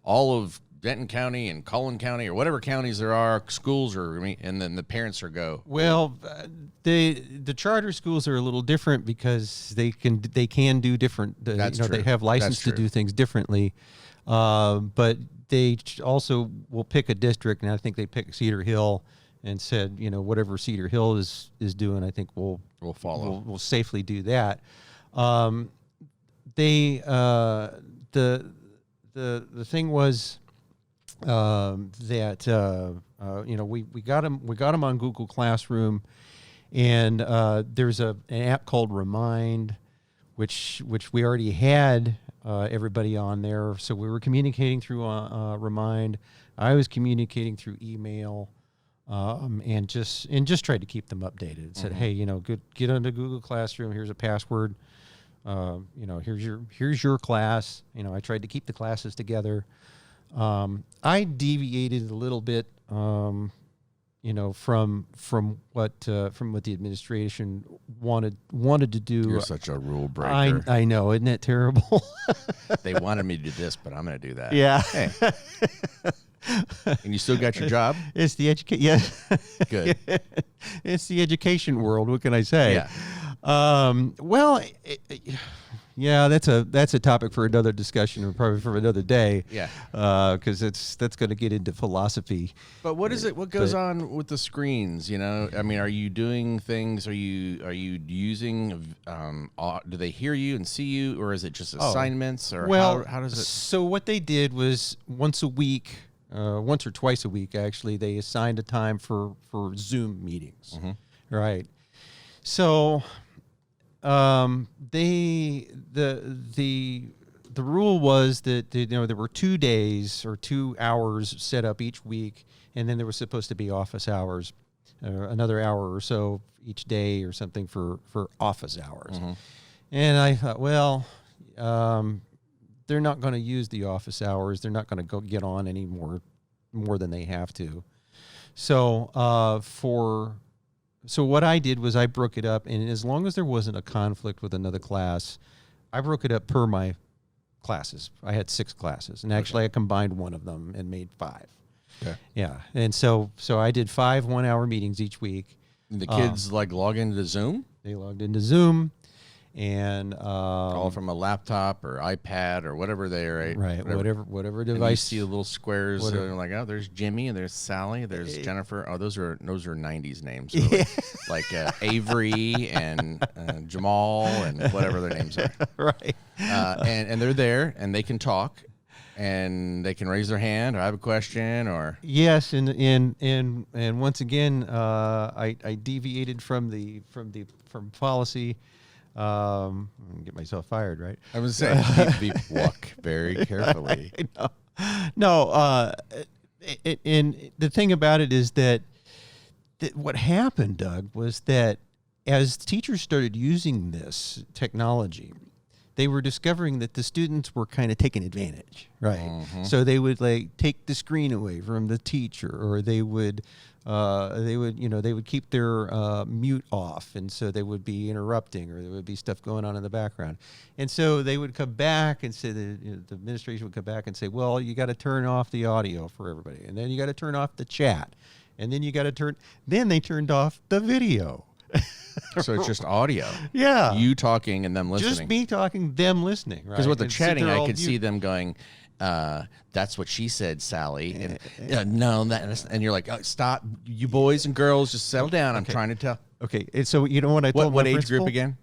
[SPEAKER 1] all of Denton County and Collin County or whatever counties there are, schools and then the parents go.
[SPEAKER 2] Well, the charter schools are a little different because they can do different.
[SPEAKER 1] That's true.
[SPEAKER 2] They have license to do things differently, but they also will pick a district, and I think they pick Cedar Hill and said, whatever Cedar Hill is doing, I think we'll follow. We'll safely do that. The thing was. That we got them on Google Classroom, and there's an app called Remind, which we already had everybody on there. So we were communicating through Remind. I was communicating through email, and just tried to keep them updated. Said, hey, get onto Google Classroom. Here's a password. Here's your class. I tried to keep the classes together. I deviated a little bit, from what the administration wanted to do.
[SPEAKER 1] You're such a rule breaker.
[SPEAKER 2] I know, isn't it terrible?
[SPEAKER 1] They wanted me to do this, but I'm going to do that.
[SPEAKER 2] Yeah.
[SPEAKER 1] Hey. And you still got your job?
[SPEAKER 2] It's the education. Yeah.
[SPEAKER 1] Good.
[SPEAKER 2] It's the education world. What can I say?
[SPEAKER 1] Yeah.
[SPEAKER 2] Well. Yeah, that's a topic for another discussion, or probably for another day.
[SPEAKER 1] Yeah,
[SPEAKER 2] because that's going to get into philosophy.
[SPEAKER 1] But what is it? What goes on with the screens? I mean, are you doing things? Are you using? Do they hear you and see you, or is it just assignments? Or how does it?
[SPEAKER 2] So what they did was once or twice a week, actually, they assigned a time for Zoom meetings. Mm-hmm. Right. So. The rule was that there were 2 days or 2 hours set up each week, and then there was supposed to be office hours, another hour or so each day or something for office hours. Mm-hmm. And I thought, well, they're not going to use the office hours. They're not going to go get on any more than they have to. So So what I did was I broke it up, and as long as there wasn't a conflict with another class, I broke it up per my classes. I had 6 classes, and actually I combined one of them and made 5.
[SPEAKER 1] Okay.
[SPEAKER 2] Yeah, and so I did 5 1-hour meetings each week.
[SPEAKER 1] And the kids log into Zoom?
[SPEAKER 2] They logged into Zoom, and
[SPEAKER 1] all from a laptop or iPad or whatever they are.
[SPEAKER 2] Right, whatever device.
[SPEAKER 1] And you see the little squares. Like, oh, there's Jimmy, and there's Sally, there's Jennifer. Oh, those are 90s names. So like Avery and Jamal and whatever their names are.
[SPEAKER 2] Right.
[SPEAKER 1] And they're there, and they can talk, and they can raise their hand, or I have a question, or
[SPEAKER 2] yes, and once again, I deviated from policy. Get myself fired, right?
[SPEAKER 1] I was saying, beep, walk very carefully.
[SPEAKER 2] No, and the thing about it is that what happened, Doug, was that as teachers started using this technology, they were discovering that the students were kind of taking advantage, right?
[SPEAKER 1] Mm-hmm.
[SPEAKER 2] So they would like take the screen away from the teacher, or they would keep their mute off, and so they would be interrupting, or there would be stuff going on in the background. And so they would come back and say, the administration would come back and say, well, you got to turn off the audio for everybody, and then you got to turn off the chat, and then you got to then they turned off the video.
[SPEAKER 1] So it's just audio.
[SPEAKER 2] Yeah.
[SPEAKER 1] You talking and them listening.
[SPEAKER 2] Just me talking, them listening, right?
[SPEAKER 1] Because with the
[SPEAKER 2] And
[SPEAKER 1] chatting,
[SPEAKER 2] they're
[SPEAKER 1] I
[SPEAKER 2] all
[SPEAKER 1] could
[SPEAKER 2] mute.
[SPEAKER 1] see them going, that's what she said, Sally. And, no, and you're like, oh, stop. You boys and girls, just settle down. I'm trying to tell.
[SPEAKER 2] Okay, and so you know what I told
[SPEAKER 1] What
[SPEAKER 2] my
[SPEAKER 1] age
[SPEAKER 2] principal?
[SPEAKER 1] group again?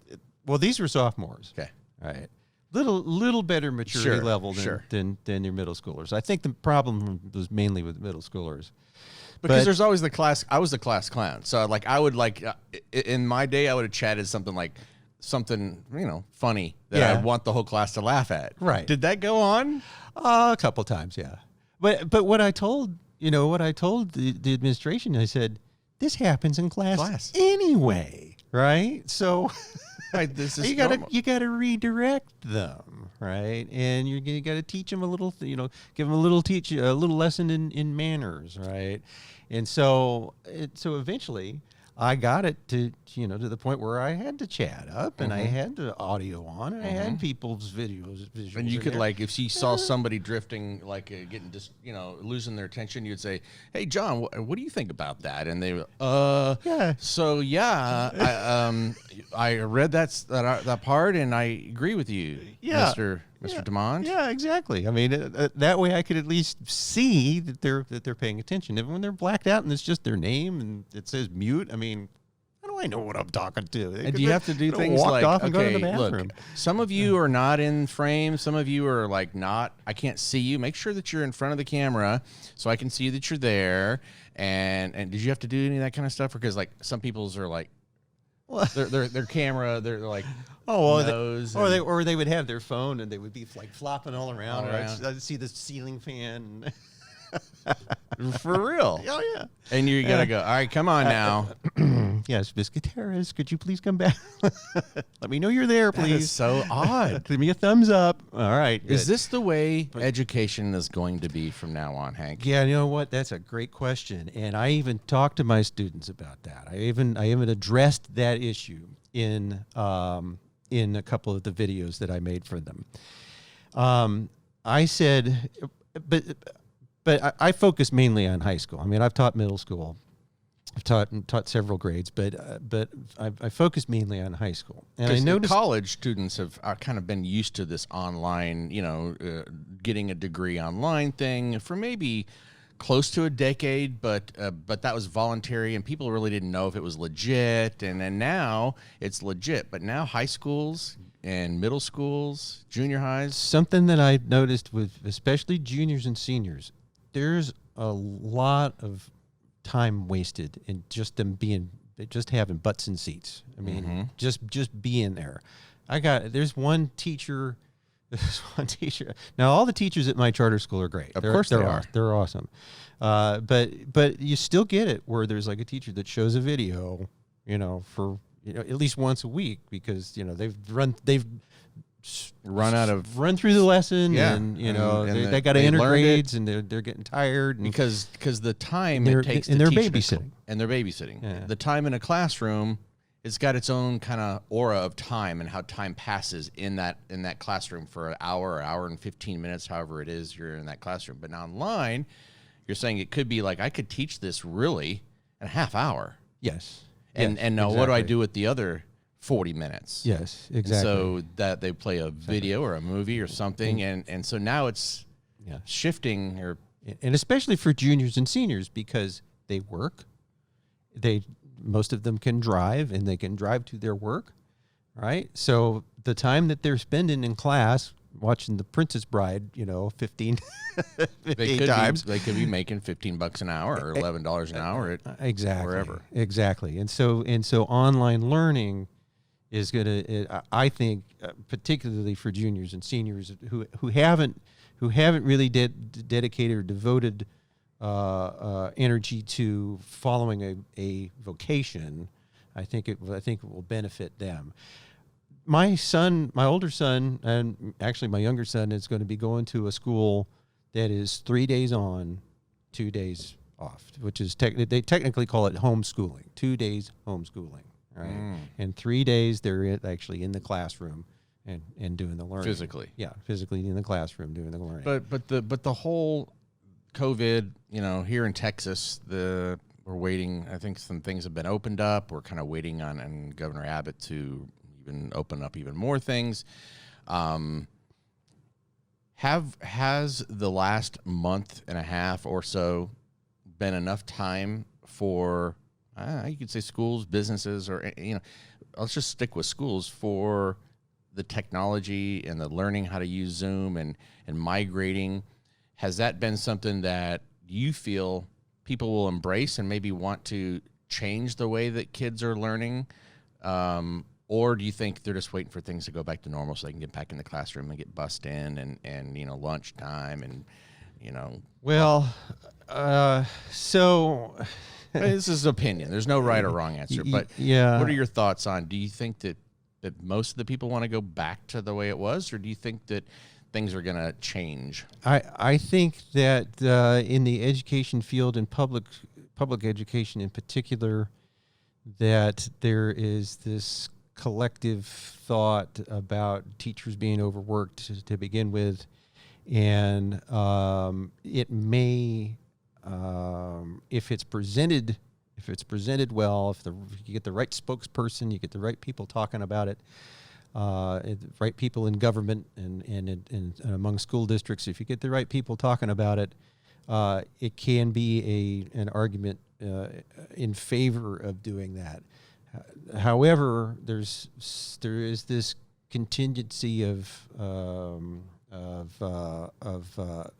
[SPEAKER 2] Well, these were sophomores.
[SPEAKER 1] Okay.
[SPEAKER 2] All right. Little better maturity
[SPEAKER 1] Sure,
[SPEAKER 2] level than your middle schoolers. I think the problem was mainly with middle schoolers.
[SPEAKER 1] Because
[SPEAKER 2] But-
[SPEAKER 1] there's always the class. I was the class clown. So like I would in my day, I would have chatted something funny that I
[SPEAKER 2] Yeah.
[SPEAKER 1] want the whole class to laugh at.
[SPEAKER 2] Right.
[SPEAKER 1] Did that go on?
[SPEAKER 2] A couple times, yeah. But what I told the administration, I said, this happens in class. Anyway, right? So
[SPEAKER 1] Right, this is
[SPEAKER 2] you gotta redirect them, right? And you gotta teach them a little, give them a little lesson in manners, right? And so eventually, I got it to the point where I had to chat up, and I had the audio on, and I had people's visuals.
[SPEAKER 1] And you
[SPEAKER 2] in
[SPEAKER 1] could
[SPEAKER 2] there.
[SPEAKER 1] if you saw somebody drifting, getting just losing their attention, you'd say, "Hey, John, what do you think about that?" And they,
[SPEAKER 2] yeah.
[SPEAKER 1] So I read that part, and I agree with you,
[SPEAKER 2] Yeah.
[SPEAKER 1] Mr. DeMond.
[SPEAKER 2] Yeah, exactly. I mean, that way I could at least see that they're paying attention. Even when they're blacked out and it's just their name and it says mute, I mean, how do I know what I'm talking to?
[SPEAKER 1] And do you have to do things
[SPEAKER 2] walk
[SPEAKER 1] like,
[SPEAKER 2] off and go to the
[SPEAKER 1] okay,
[SPEAKER 2] bathroom?
[SPEAKER 1] look, some of you are not in frame. Some of you are not, I can't see you. Make sure that you're in front of the camera so I can see that you're there. And did you have to do any of that kind of stuff? Because some people's are their camera, they're nose.
[SPEAKER 2] Or they would have their phone and they would be flopping all around.
[SPEAKER 1] All around.
[SPEAKER 2] I'd see the ceiling fan.
[SPEAKER 1] For real.
[SPEAKER 2] Oh, yeah.
[SPEAKER 1] And you got to go, all right, come on now.
[SPEAKER 2] Yes, Miss Gutierrez, could you please come back? Let me know you're there, please.
[SPEAKER 1] That is so odd.
[SPEAKER 2] Give me a thumbs up. All right.
[SPEAKER 1] Is
[SPEAKER 2] good.
[SPEAKER 1] this the way education is going to be from now on, Hank?
[SPEAKER 2] Yeah, you know what? That's a great question, and I even talked to my students about that. I even addressed that issue in a couple of the videos that I made for them. I said, but I focus mainly on high school. I mean, I've taught middle school. I've taught several grades, but I focus mainly on high school. And I noticed
[SPEAKER 1] college students have kind of been used to this online, getting a degree online thing for maybe close to a decade, but that was voluntary, and people really didn't know if it was legit. And then now it's legit, but now high schools and middle schools, junior highs.
[SPEAKER 2] Something that I noticed with especially juniors and seniors, there's a lot of time wasted in just having butts in seats. I mean, just being there. There's one teacher. Now, all the teachers at my charter school are great.
[SPEAKER 1] Of course they are.
[SPEAKER 2] They're awesome. But you still get it where there's a teacher that shows a video, for at least once a week because they've run through the lesson, and they got to enter grades, and they're getting tired
[SPEAKER 1] because the time
[SPEAKER 2] they're,
[SPEAKER 1] it takes
[SPEAKER 2] and
[SPEAKER 1] to
[SPEAKER 2] they're
[SPEAKER 1] teach
[SPEAKER 2] babysitting.
[SPEAKER 1] and they're babysitting.
[SPEAKER 2] Yeah.
[SPEAKER 1] The time in a classroom, it's got its own kind of aura of time and how time passes in that classroom for an hour and 15 minutes, however it is you're in that classroom. But now online, you're saying it could be I could teach this really in a half hour.
[SPEAKER 2] Yes.
[SPEAKER 1] And now what do I
[SPEAKER 2] exactly.
[SPEAKER 1] do with the other 40 minutes.
[SPEAKER 2] Yes,
[SPEAKER 1] And
[SPEAKER 2] exactly.
[SPEAKER 1] so that they play a video or a movie or something, and so now it's shifting. Or
[SPEAKER 2] and especially for juniors and seniors, because they work, most of them can drive, and they can drive to their work, right? So the time that they're spending in class watching The Princess Bride, 15 times.
[SPEAKER 1] They could be making $15 an hour or $11 an hour at
[SPEAKER 2] exactly,
[SPEAKER 1] wherever.
[SPEAKER 2] Exactly. And so online learning is going to, I think, particularly for juniors and seniors who haven't really dedicated or devoted energy to following a vocation, I think it will benefit them. My older son, and actually my younger son, is going to be going to a school that is 3 days on, 2 days off, which is they technically call it homeschooling. 2 days homeschooling, right? And 3 days they're actually in the classroom and doing the learning
[SPEAKER 1] Physically.
[SPEAKER 2] Yeah, physically in the classroom doing the learning.
[SPEAKER 1] But the whole COVID, here in Texas, we're waiting. I think some things have been opened up. We're kind of waiting on Governor Abbott to even open up even more things. Has the last month and a half or so been enough time for you could say schools, businesses, or let's just stick with schools, for the technology and the learning how to use Zoom and migrating? Has that been something that you feel people will embrace and maybe want to change the way that kids are learning? Or do you think they're just waiting for things to go back to normal so they can get back in the classroom and get bussed in and lunchtime and
[SPEAKER 2] Well, so
[SPEAKER 1] this is opinion. There's no right or wrong answer. But
[SPEAKER 2] yeah,
[SPEAKER 1] what are your thoughts on? Do you think that most of the people want to go back to the way it was, or do you think that things are going to change?
[SPEAKER 2] I think that in the education field and public education in particular, that there is this collective thought about teachers being overworked to begin with, and it may, if it's presented well, if you get the right spokesperson, you get the right people talking about it, the right people in government and among school districts, if you get the right people talking about it, it can be an argument in favor of doing that. However, there is this contingency of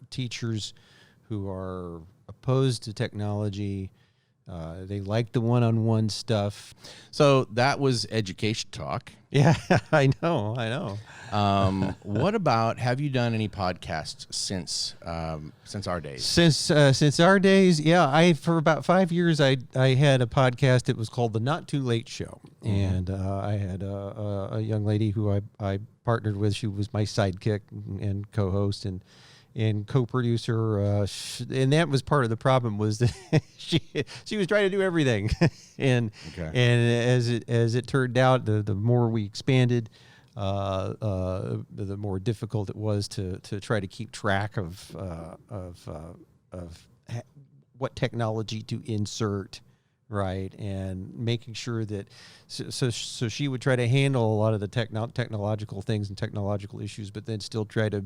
[SPEAKER 2] teachers who are opposed to technology. They like the one-on-one stuff.
[SPEAKER 1] So that was education talk.
[SPEAKER 2] Yeah, I know.
[SPEAKER 1] What about, have you done any podcasts since our days?
[SPEAKER 2] Since our days, yeah. For about 5 years, I had a podcast. It was called The Not Too Late Show, and I had a young lady who I partnered with. She was my sidekick and co-host and co-producer, and that was part of the problem, was that she was trying to do everything, and as it turned out, the more we expanded, the more difficult it was to try to keep track of what technology to insert, right, and making sure that so she would try to handle a lot of the technological things and technological issues, but then still try to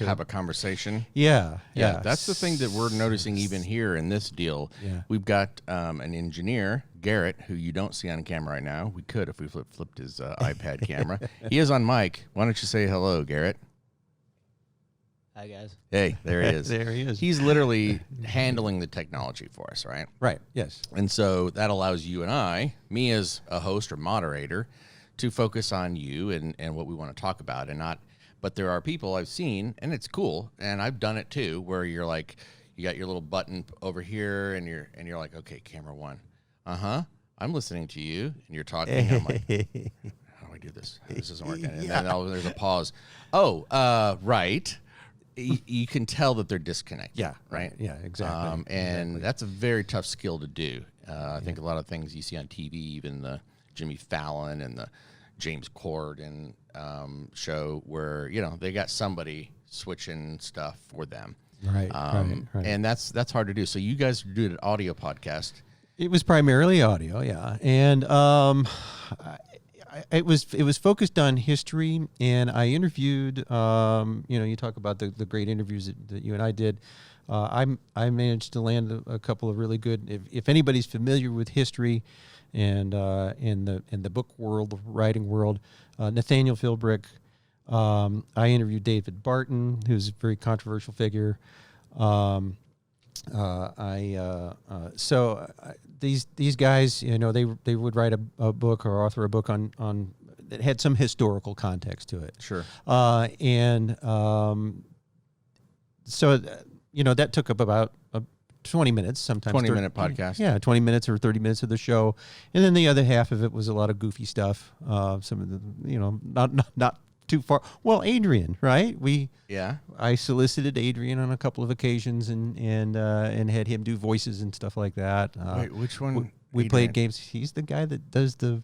[SPEAKER 1] have a conversation.
[SPEAKER 2] Yeah.
[SPEAKER 1] That's the thing that we're noticing even here in this deal.
[SPEAKER 2] Yeah.
[SPEAKER 1] We've got an engineer, Garrett, who you don't see on camera right now. We could if we flipped his iPad camera. He is on mic. Why don't you say hello, Garrett?
[SPEAKER 13] Hi, guys.
[SPEAKER 1] Hey, there he is.
[SPEAKER 2] There he is.
[SPEAKER 1] He's literally handling the technology for us, right?
[SPEAKER 2] Right, yes.
[SPEAKER 1] And so that allows you and me as a host or moderator, to focus on you and what we want to talk about, and not. But there are people I've seen, and it's cool, and I've done it too, where you're like, you got your little button over here, and you're like, okay, camera one. I'm listening to you, and you're talking. I'm like, how do I do this? This isn't working. And then there's a pause. Oh, right. You can tell that they're disconnected.
[SPEAKER 2] Yeah.
[SPEAKER 1] Right.
[SPEAKER 2] Yeah. Exactly.
[SPEAKER 1] And that's a very tough skill to do. I think a lot of things you see on TV, even the Jimmy Fallon and the James Corden show, where they got somebody switching stuff for them.
[SPEAKER 2] Right. Right.
[SPEAKER 1] And that's hard to do. So you guys do an audio podcast.
[SPEAKER 2] It was primarily audio, yeah. And it was focused on history, and I interviewed. You talk about the great interviews that you and I did. I managed to land a couple of really good. If anybody's familiar with history, and in the book world, the writing world, Nathaniel Philbrick. I interviewed David Barton, who's a very controversial figure. These guys, they would write a book or author a book on that had some historical context to it.
[SPEAKER 1] Sure.
[SPEAKER 2] That took up about 20 minutes, sometimes
[SPEAKER 1] 20-minute podcast.
[SPEAKER 2] Yeah, 20 minutes or 30 minutes of the show, and then the other half of it was a lot of goofy stuff. Some of the, not too far. Well, Adrian, right? I solicited Adrian on a couple of occasions and had him do voices and stuff like that.
[SPEAKER 1] Wait, which one?
[SPEAKER 2] We played games. He's the guy that does the.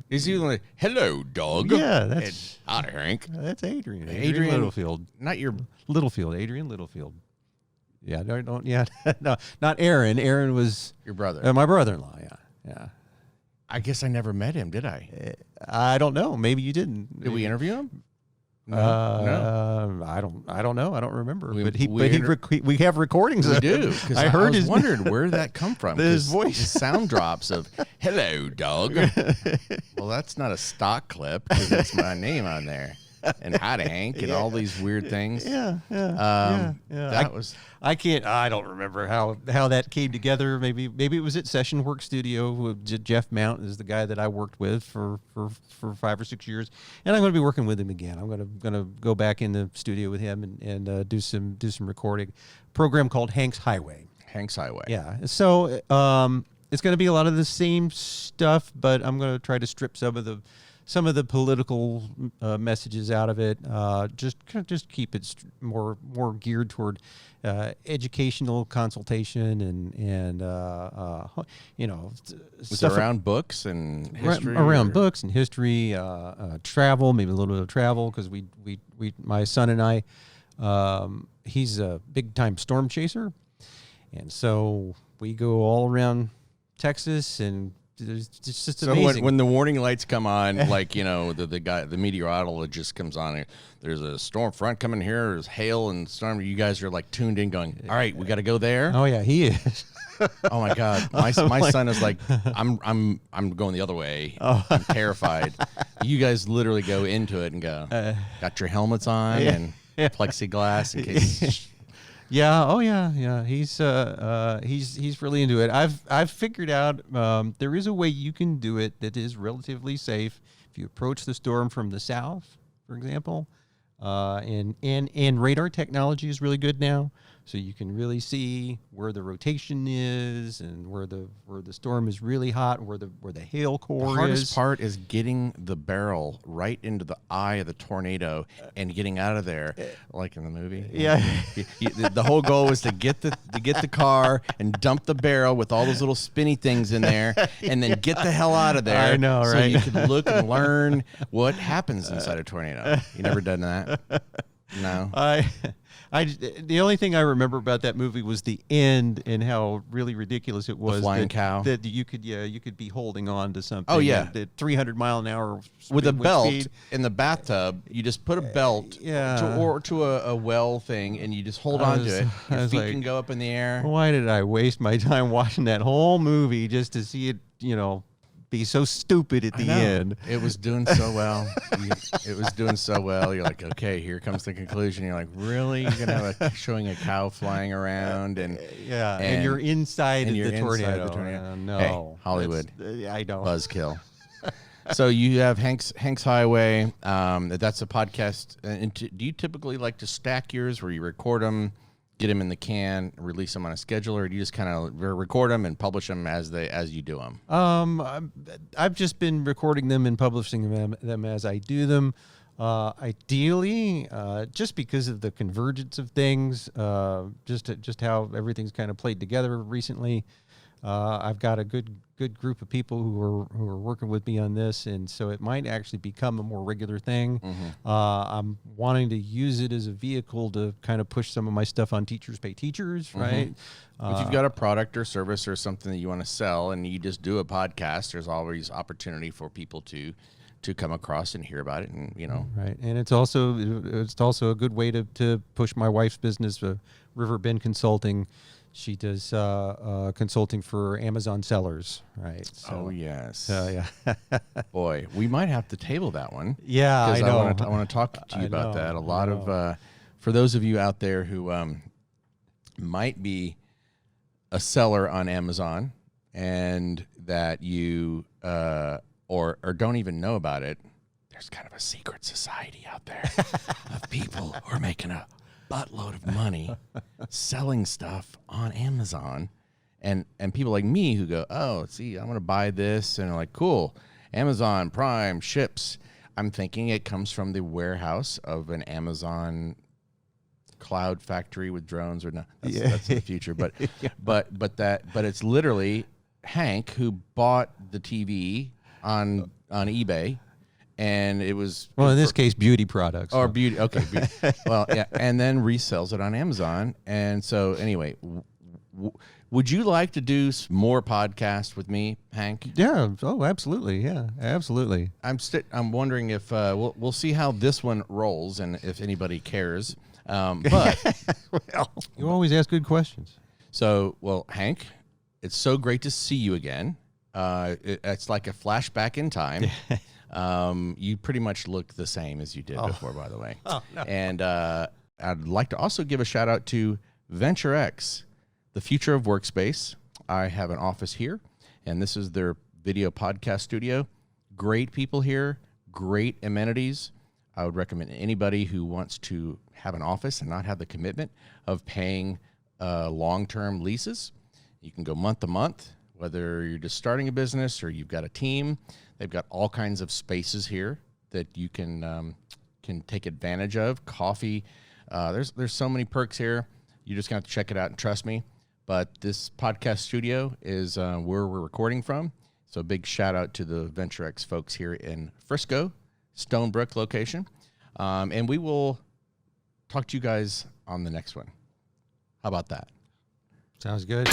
[SPEAKER 1] Is he like, hello, dog?
[SPEAKER 2] Yeah, that's
[SPEAKER 1] howdy, Hank.
[SPEAKER 2] That's Adrian.
[SPEAKER 1] Adrian
[SPEAKER 2] Littlefield,
[SPEAKER 1] not your
[SPEAKER 2] Littlefield. Adrian Littlefield. Yeah, don't. Yeah, no, not Aaron. Aaron was
[SPEAKER 1] your brother.
[SPEAKER 2] My brother-in-law. Yeah.
[SPEAKER 1] I guess I never met him, did I?
[SPEAKER 2] I don't know. Maybe you didn't.
[SPEAKER 1] Did we interview him?
[SPEAKER 2] No. I don't know. I don't remember. We have recordings.
[SPEAKER 1] We do.
[SPEAKER 2] I heard
[SPEAKER 1] was wondering where did that come from.
[SPEAKER 2] His voice,
[SPEAKER 1] his sound drops of "Hello, dog." Well, that's not a stock clip because it's my name on there. And howdy, Hank, and all these weird things.
[SPEAKER 2] Yeah.
[SPEAKER 1] That was.
[SPEAKER 2] I don't remember how that came together. Maybe it was at Session Work Studio. Jeff Mount is the guy that I worked with for 5 or 6 years, and I'm going to be working with him again. I'm going to go back in the studio with him and do some recording. Program called Hank's Highway.
[SPEAKER 1] Hank's Highway.
[SPEAKER 2] Yeah. So it's going to be a lot of the same stuff, but I'm going to try to strip some of the political messages out of it. Just keep it more geared toward educational consultation and
[SPEAKER 1] stuff around books and history.
[SPEAKER 2] Around books and history, travel, maybe a little bit of travel because we my son and I, he's a big time storm chaser, and so we go all around Texas and. It's just amazing.
[SPEAKER 1] So when the warning lights come on, like the meteorologist comes on, there's a storm front coming here, there's hail and storm. You guys are like tuned in, going, all right, we got to go there.
[SPEAKER 2] Oh yeah, he is.
[SPEAKER 1] Oh my God, my son is like, I'm going the other way.
[SPEAKER 2] Oh.
[SPEAKER 1] I'm terrified. You guys literally go into it and go, got your helmets on and plexiglass in case.
[SPEAKER 2] Yeah. Oh, yeah. He's really into it. I've figured out there is a way you can do it that is relatively safe if you approach the storm from the south, for example. And radar technology is really good now, so you can really see where the rotation is and where the storm is really hot, and where the hail core is.
[SPEAKER 1] The hardest part is getting the barrel right into the eye of the tornado and getting out of there, like in the movie.
[SPEAKER 2] Yeah.
[SPEAKER 1] The whole goal was to get the car and dump the barrel with all those little spinny things in there, and then get the hell out of there.
[SPEAKER 2] I know, right?
[SPEAKER 1] So you could look and learn what happens inside a tornado. You never done that? No.
[SPEAKER 2] The only thing I remember about that movie was the end and how really ridiculous it was.
[SPEAKER 1] The flying cow.
[SPEAKER 2] That you could be holding on to something.
[SPEAKER 1] Oh yeah,
[SPEAKER 2] at 300 mile an hour
[SPEAKER 1] with a belt in the bathtub. You just put a belt to a well thing, and you just hold on to it. Your feet can go up in the air.
[SPEAKER 2] Why did I waste my time watching that whole movie just to see it? Be so stupid at the end.
[SPEAKER 1] It was doing so well. It was doing so well. You're like, okay, here comes the conclusion. You're like, really? You're gonna have showing a cow flying around and
[SPEAKER 2] you're inside the tornado. No,
[SPEAKER 1] hey, Hollywood.
[SPEAKER 2] I don't.
[SPEAKER 1] Buzzkill. So you have Hank's Highway. That's a podcast. And do you typically like to stack yours, where you record them, get them in the can, release them on a schedule, or do you just kind of record them and publish them as you do them?
[SPEAKER 2] I've just been recording them and publishing them as I do them. Ideally, just because of the convergence of things, just how everything's kind of played together recently. I've got a good good group of people who are working with me on this, and so it might actually become a more regular thing. I'm wanting to use it as a vehicle to kind of push some of my stuff on Teachers Pay Teachers, right?
[SPEAKER 1] If you've got a product or service or something that you want to sell and you just do a podcast, there's always opportunity for people to come across and hear about it, and
[SPEAKER 2] right. And it's also a good way to push my wife's business, Riverbend Consulting. She does consulting for Amazon sellers, right? So,
[SPEAKER 1] oh yes,
[SPEAKER 2] yeah.
[SPEAKER 1] Boy, we might have to table that one.
[SPEAKER 2] Yeah, I know.
[SPEAKER 1] I want to talk to you about that. A lot of for those of you out there who might be a seller on Amazon and that you or don't even know about it, there's kind of a secret society out there of people who are making a buttload of money selling stuff on Amazon, and people like me who go, oh, see, I'm going to buy this, and like, cool, Amazon Prime ships. I'm thinking it comes from the warehouse of an Amazon cloud factory with drones, or not. That's the future, but it's literally Hank who bought the TV on eBay, and it was
[SPEAKER 2] in this case beauty products
[SPEAKER 1] or beauty. Okay, beauty. Well, yeah, and then resells it on Amazon. And so anyway, would you like to do more podcasts with me, Hank?
[SPEAKER 2] Yeah. Oh, absolutely. Yeah, absolutely.
[SPEAKER 1] I'm wondering if we'll see how this one rolls and if anybody cares. But
[SPEAKER 2] well, you always ask good questions.
[SPEAKER 1] So, well, Hank, it's so great to see you again. It's like a flashback in time. You pretty much look the same as you did before, by the way.
[SPEAKER 2] Oh, no.
[SPEAKER 1] And I'd like to also give a shout out to VentureX, the future of workspace. I have an office here, and this is their video podcast studio. Great people here, great amenities. I would recommend anybody who wants to have an office and not have the commitment of paying long-term leases. You can go month to month, whether you're just starting a business or you've got a team. They've got all kinds of spaces here that you can take advantage of. Coffee, there's so many perks here. You just got to check it out and trust me. But this podcast studio is where we're recording from. So big shout out to the VentureX folks here in Frisco, Stonebrook location. And we will talk to you guys on the next one. How about that?
[SPEAKER 2] Sounds good.